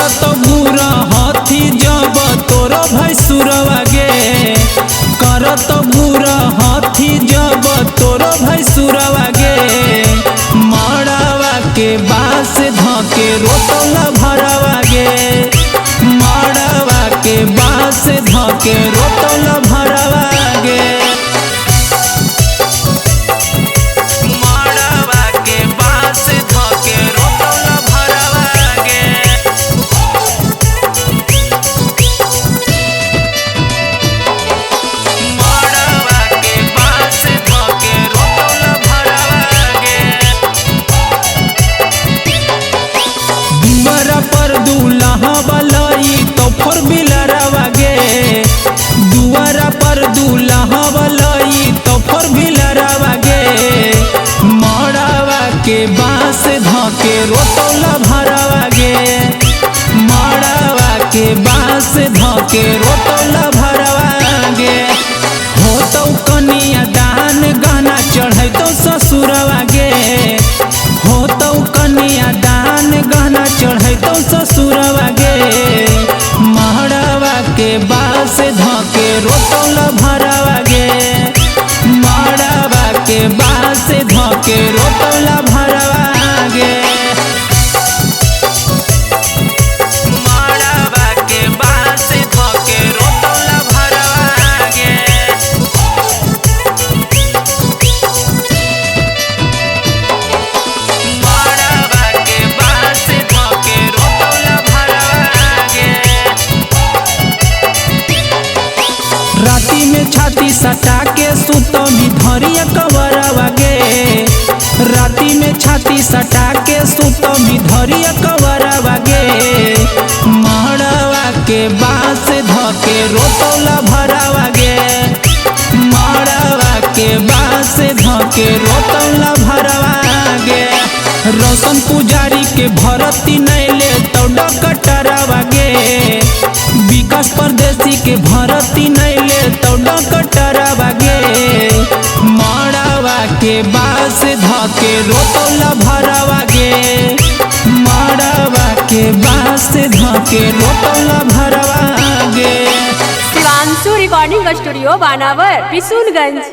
करत बुरा हाथी जब तोर भैंसुरवा गे, करत बुरा हाथी जब तोर भैंसुरवा गे, माड़ावा के बास धके रोतल भरवा गे, माड़ावा के बास धके रोतल भरवा गे। पर दूल्हा बलई तो फोर व्हीलरवा गे, दुआरा पर दूल्हा बलई तो फोर व्हीलरवा गे, माड़ावा के बांस धके रोतल भरवा गे, माड़ावा के बांस धके रोतल भरवा गे। होतौ कनिया दान गहना चढ़ैतौ ससुरवा गे, होतौ कनिया दान गहना चढ़ैतौ ससुरवा गे, माड़ावा के बास धके रोतल भरवा गे, माड़ावा के बास धके रोतल भरवा गे। माड़ावा के बास धके रोतल भरवा गे। राती में छाती सटा के सुतमी धरिया कवरवा गे, राती में छाती सटा के सुतमी धरिया कवरवा गे, माड़ावा के बांस धके रोतल भरवा गे, माड़ावा के बांस धके रोतल भरवा गे। रोशन पुजारी के भरती नैले तो डकटरवा गे, विकास परदेसी के भरती नैले तो डकटरवा गे, माड़ावा के बास धके रोतल भरवा गे, माड़ावा के बास धके रोतल भरवा गे। शिवांशु रिकॉर्डिंग स्टूडियो बानावर, बिशुनगंज।